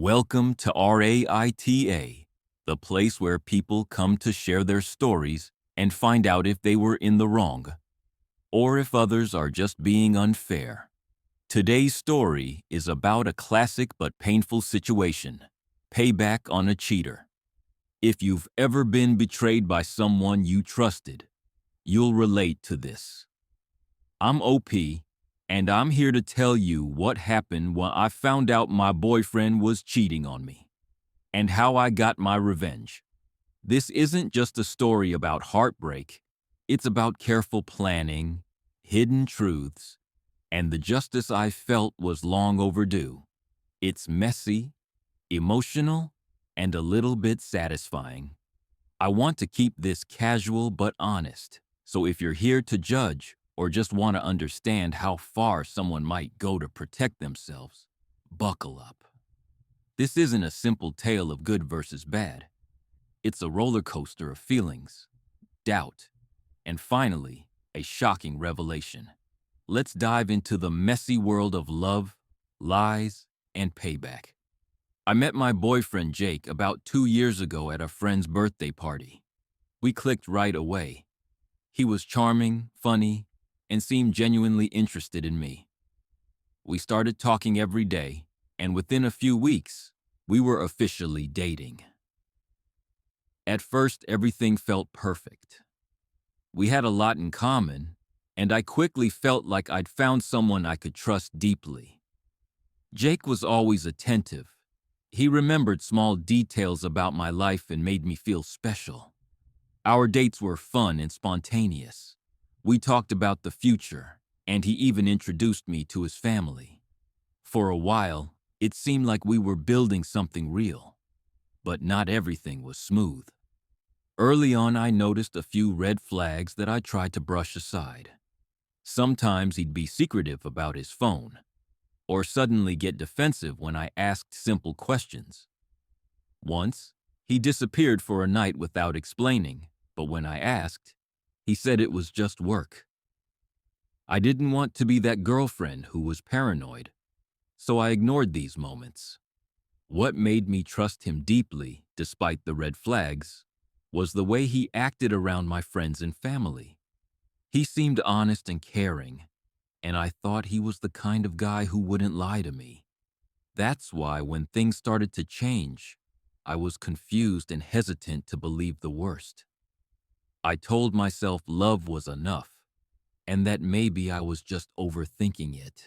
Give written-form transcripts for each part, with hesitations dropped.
Welcome to AITA, the place where people come to share their stories and find out if they were in the wrong, or if others are just being unfair. Today's story is about a classic but painful situation: payback on a cheater. If you've ever been betrayed by someone you trusted, you'll relate to this. I'm OP, and I'm here to tell you what happened when I found out my boyfriend was cheating on me, and how I got my revenge. This isn't just a story about heartbreak, it's about careful planning, hidden truths, and the justice I felt was long overdue. It's messy, emotional, and a little bit satisfying. I want to keep this casual but honest, so if you're here to judge or just want to understand how far someone might go to protect themselves, buckle up. This isn't a simple tale of good versus bad. It's a roller coaster of feelings, doubt, and finally, a shocking revelation. Let's dive into the messy world of love, lies, and payback. I met my boyfriend Jake about 2 years ago at a friend's birthday party. We clicked right away. He was charming, funny, and seemed genuinely interested in me. We started talking every day, and within a few weeks, we were officially dating. At first, everything felt perfect. We had a lot in common, and I quickly felt like I'd found someone I could trust deeply. Jake was always attentive. He remembered small details about my life and made me feel special. Our dates were fun and spontaneous. We talked about the future, and he even introduced me to his family. For a while, it seemed like we were building something real, but not everything was smooth. Early on, I noticed a few red flags that I tried to brush aside. Sometimes he'd be secretive about his phone, or suddenly get defensive when I asked simple questions. Once, he disappeared for a night without explaining, but when I asked, he said it was just work. I didn't want to be that girlfriend who was paranoid, so I ignored these moments. What made me trust him deeply, despite the red flags, was the way he acted around my friends and family. He seemed honest and caring, and I thought he was the kind of guy who wouldn't lie to me. That's why when things started to change, I was confused and hesitant to believe the worst. I told myself love was enough, and that maybe I was just overthinking it.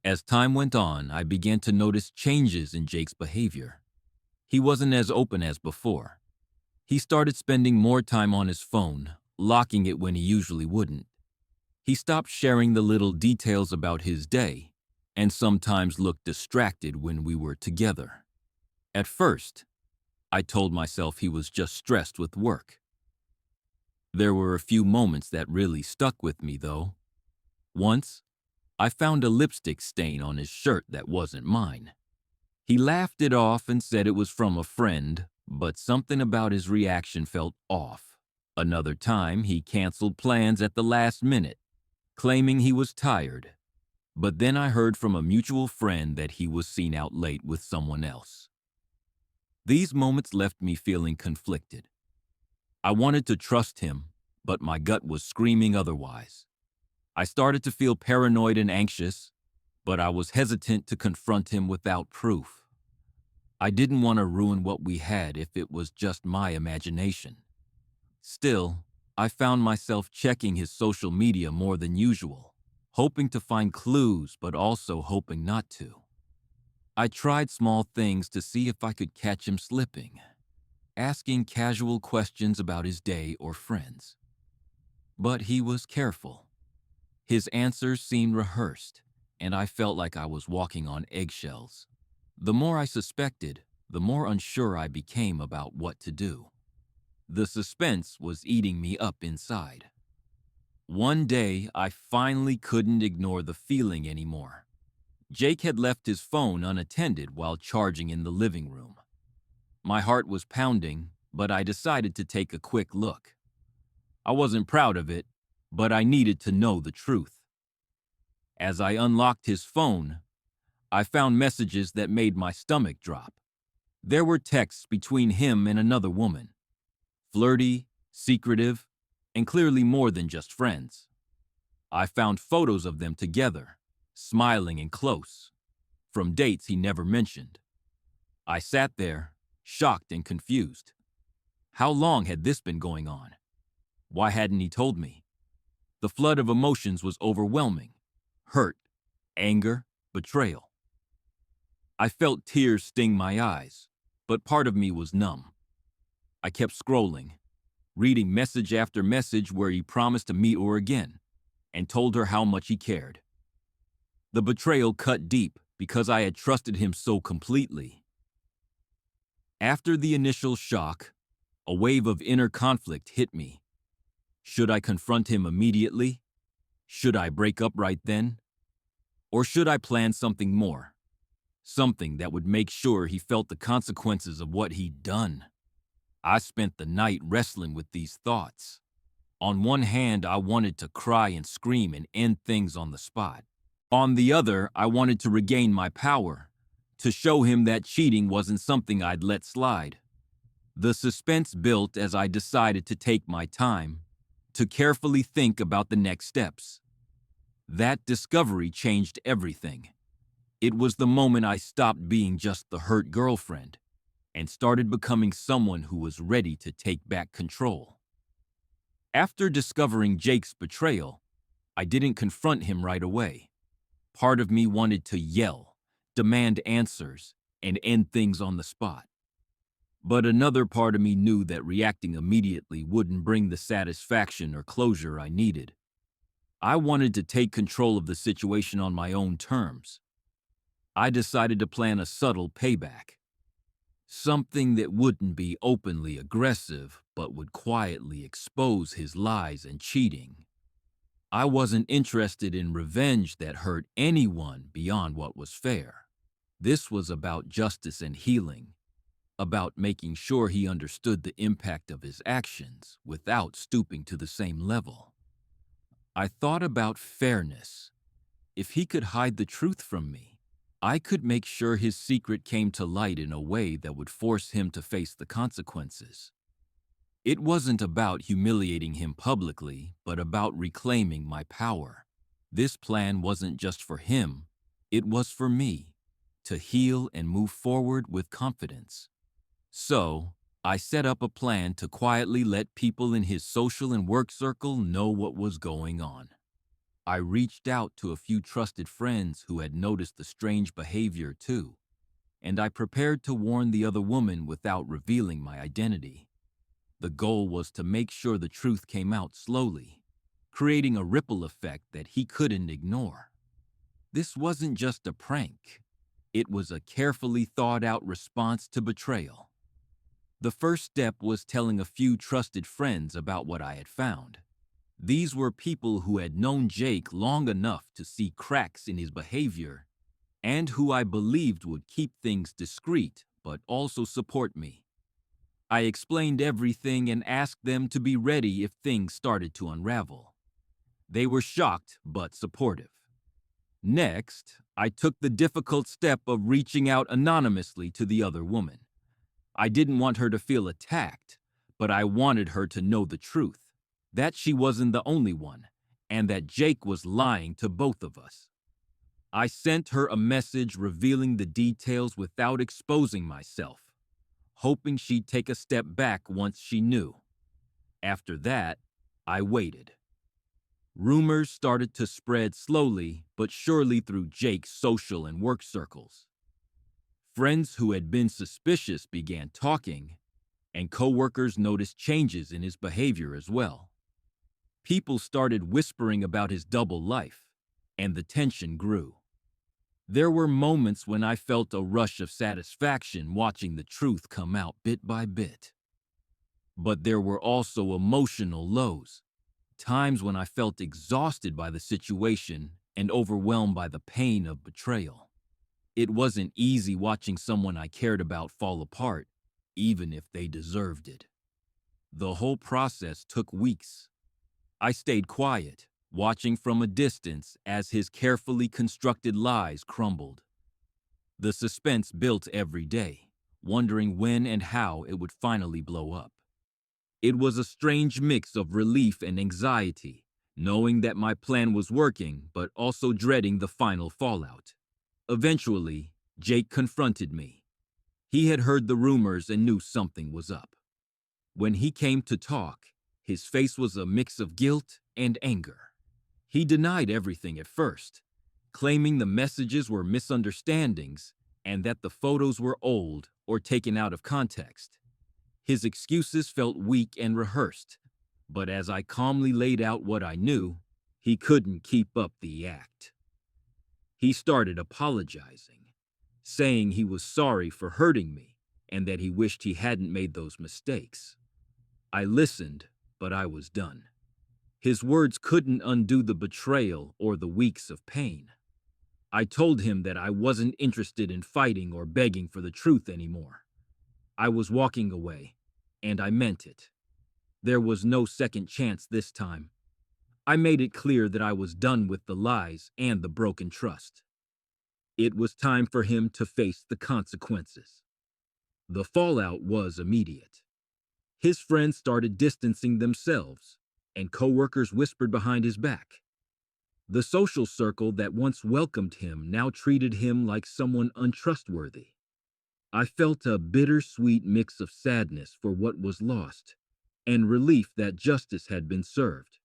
As time went on, I began to notice changes in Jake's behavior. He wasn't as open as before. He started spending more time on his phone, locking it when he usually wouldn't. He stopped sharing the little details about his day, and sometimes looked distracted when we were together. At first, I told myself he was just stressed with work. There were a few moments that really stuck with me, though. Once, I found a lipstick stain on his shirt that wasn't mine. He laughed it off and said it was from a friend, but something about his reaction felt off. Another time, he canceled plans at the last minute, claiming he was tired. But then I heard from a mutual friend that he was seen out late with someone else. These moments left me feeling conflicted. I wanted to trust him, but my gut was screaming otherwise. I started to feel paranoid and anxious, but I was hesitant to confront him without proof. I didn't want to ruin what we had if it was just my imagination. Still, I found myself checking his social media more than usual, hoping to find clues but also hoping not to. I tried small things to see if I could catch him slipping, asking casual questions about his day or friends. But he was careful. His answers seemed rehearsed, and I felt like I was walking on eggshells. The more I suspected, the more unsure I became about what to do. The suspense was eating me up inside. One day, I finally couldn't ignore the feeling anymore. Jake had left his phone unattended while charging in the living room. My heart was pounding, but I decided to take a quick look. I wasn't proud of it, but I needed to know the truth. As I unlocked his phone, I found messages that made my stomach drop. There were texts between him and another woman, flirty, secretive, and clearly more than just friends. I found photos of them together, smiling and close, from dates he never mentioned. I sat there, shocked and confused. How long had this been going on? Why hadn't he told me? The flood of emotions was overwhelming. Hurt, anger, betrayal. I felt tears sting my eyes, but part of me was numb. I kept scrolling, reading message after message where he promised to meet her again and told her how much he cared. The betrayal cut deep because I had trusted him so completely. After the initial shock, a wave of inner conflict hit me. Should I confront him immediately? Should I break up right then? Or should I plan something more? Something that would make sure he felt the consequences of what he'd done. I spent the night wrestling with these thoughts. On one hand, I wanted to cry and scream and end things on the spot. On the other, I wanted to regain my power, to show him that cheating wasn't something I'd let slide. The suspense built as I decided to take my time, to carefully think about the next steps. That discovery changed everything. It was the moment I stopped being just the hurt girlfriend and started becoming someone who was ready to take back control. After discovering Jake's betrayal, I didn't confront him right away. Part of me wanted to yell, demand answers, and end things on the spot. But another part of me knew that reacting immediately wouldn't bring the satisfaction or closure I needed. I wanted to take control of the situation on my own terms. I decided to plan a subtle payback. Something that wouldn't be openly aggressive, but would quietly expose his lies and cheating. I wasn't interested in revenge that hurt anyone beyond what was fair. This was about justice and healing, about making sure he understood the impact of his actions without stooping to the same level. I thought about fairness. If he could hide the truth from me, I could make sure his secret came to light in a way that would force him to face the consequences. It wasn't about humiliating him publicly, but about reclaiming my power. This plan wasn't just for him, it was for me, to heal and move forward with confidence. So, I set up a plan to quietly let people in his social and work circle know what was going on. I reached out to a few trusted friends who had noticed the strange behavior too, and I prepared to warn the other woman without revealing my identity. The goal was to make sure the truth came out slowly, creating a ripple effect that he couldn't ignore. This wasn't just a prank. It was a carefully thought-out response to betrayal. The first step was telling a few trusted friends about what I had found. These were people who had known Jake long enough to see cracks in his behavior and who I believed would keep things discreet but also support me. I explained everything and asked them to be ready if things started to unravel. They were shocked but supportive. Next, I took the difficult step of reaching out anonymously to the other woman. I didn't want her to feel attacked, but I wanted her to know the truth, that she wasn't the only one, and that Jake was lying to both of us. I sent her a message revealing the details without exposing myself, hoping she'd take a step back once she knew. After that, I waited. Rumors started to spread slowly but surely through Jake's social and work circles. Friends who had been suspicious began talking, and coworkers noticed changes in his behavior as well. People started whispering about his double life, and the tension grew. There were moments when I felt a rush of satisfaction watching the truth come out bit by bit. But there were also emotional lows, times when I felt exhausted by the situation and overwhelmed by the pain of betrayal. It wasn't easy watching someone I cared about fall apart, even if they deserved it. The whole process took weeks. I stayed quiet, watching from a distance as his carefully constructed lies crumbled. The suspense built every day, wondering when and how it would finally blow up. It was a strange mix of relief and anxiety, knowing that my plan was working, but also dreading the final fallout. Eventually, Jake confronted me. He had heard the rumors and knew something was up. When he came to talk, his face was a mix of guilt and anger. He denied everything at first, claiming the messages were misunderstandings and that the photos were old or taken out of context. His excuses felt weak and rehearsed, but as I calmly laid out what I knew, he couldn't keep up the act. He started apologizing, saying he was sorry for hurting me and that he wished he hadn't made those mistakes. I listened, but I was done. His words couldn't undo the betrayal or the weeks of pain. I told him that I wasn't interested in fighting or begging for the truth anymore. I was walking away, and I meant it. There was no second chance this time. I made it clear that I was done with the lies and the broken trust. It was time for him to face the consequences. The fallout was immediate. His friends started distancing themselves, and coworkers whispered behind his back. The social circle that once welcomed him now treated him like someone untrustworthy. I felt a bittersweet mix of sadness for what was lost and relief that justice had been served.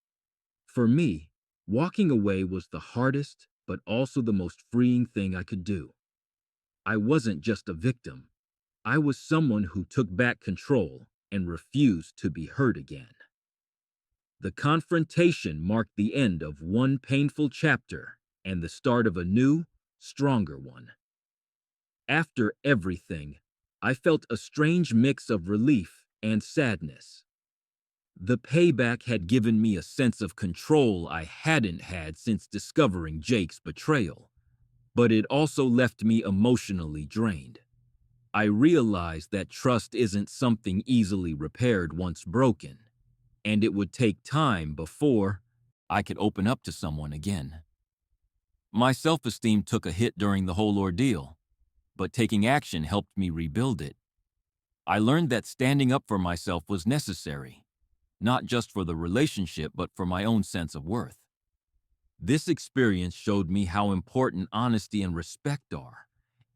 For me, walking away was the hardest but also the most freeing thing I could do. I wasn't just a victim. I was someone who took back control and refused to be hurt again. The confrontation marked the end of one painful chapter and the start of a new, stronger one. After everything, I felt a strange mix of relief and sadness. The payback had given me a sense of control I hadn't had since discovering Jake's betrayal, but it also left me emotionally drained. I realized that trust isn't something easily repaired once broken, and it would take time before I could open up to someone again. My self-esteem took a hit during the whole ordeal, but taking action helped me rebuild it. I learned that standing up for myself was necessary, not just for the relationship, but for my own sense of worth. This experience showed me how important honesty and respect are,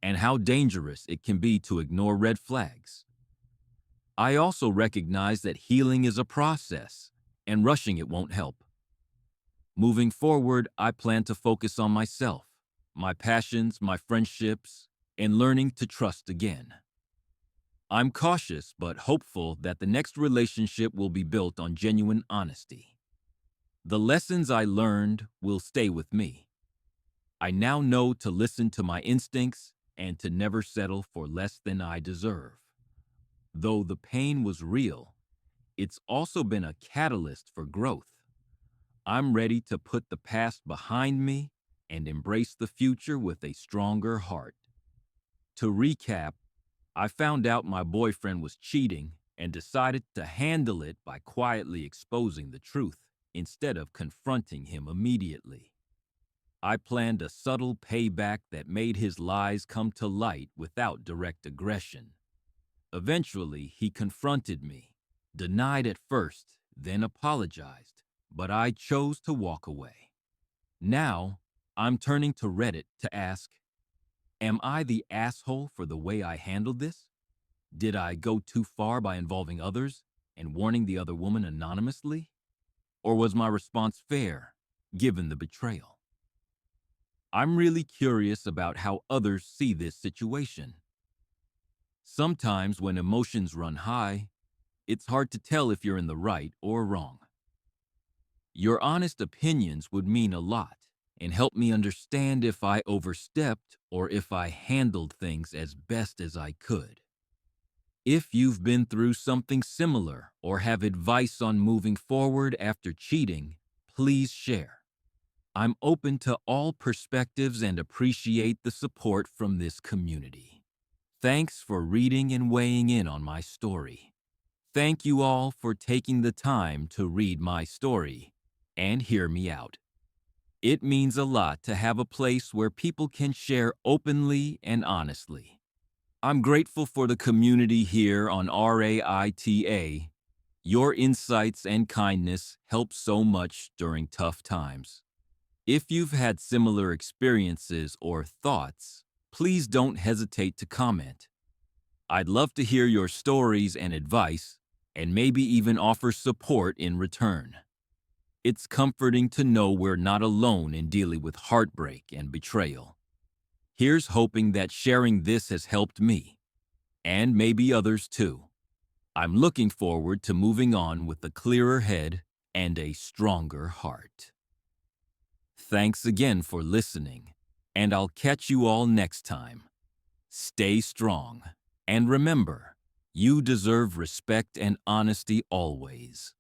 and how dangerous it can be to ignore red flags. I also recognize that healing is a process, and rushing it won't help. Moving forward, I plan to focus on myself, my passions, my friendships, and learning to trust again. I'm cautious but hopeful that the next relationship will be built on genuine honesty. The lessons I learned will stay with me. I now know to listen to my instincts and to never settle for less than I deserve. Though the pain was real, it's also been a catalyst for growth. I'm ready to put the past behind me and embrace the future with a stronger heart. To recap, I found out my boyfriend was cheating and decided to handle it by quietly exposing the truth instead of confronting him immediately. I planned a subtle payback that made his lies come to light without direct aggression. Eventually, he confronted me, denied at first, then apologized, but I chose to walk away. Now, I'm turning to Reddit to ask, am I the asshole for the way I handled this? Did I go too far by involving others and warning the other woman anonymously? Or was my response fair, given the betrayal? I'm really curious about how others see this situation. Sometimes when emotions run high, it's hard to tell if you're in the right or wrong. Your honest opinions would mean a lot and help me understand if I overstepped or if I handled things as best as I could. If you've been through something similar or have advice on moving forward after cheating, please share. I'm open to all perspectives and appreciate the support from this community. Thanks for reading and weighing in on my story. Thank you all for taking the time to read my story and hear me out. It means a lot to have a place where people can share openly and honestly. I'm grateful for the community here on RAITA. Your insights and kindness help so much during tough times. If you've had similar experiences or thoughts, please don't hesitate to comment. I'd love to hear your stories and advice, and maybe even offer support in return. It's comforting to know we're not alone in dealing with heartbreak and betrayal. Here's hoping that sharing this has helped me, and maybe others too. I'm looking forward to moving on with a clearer head and a stronger heart. Thanks again for listening, and I'll catch you all next time. Stay strong, and remember, you deserve respect and honesty always.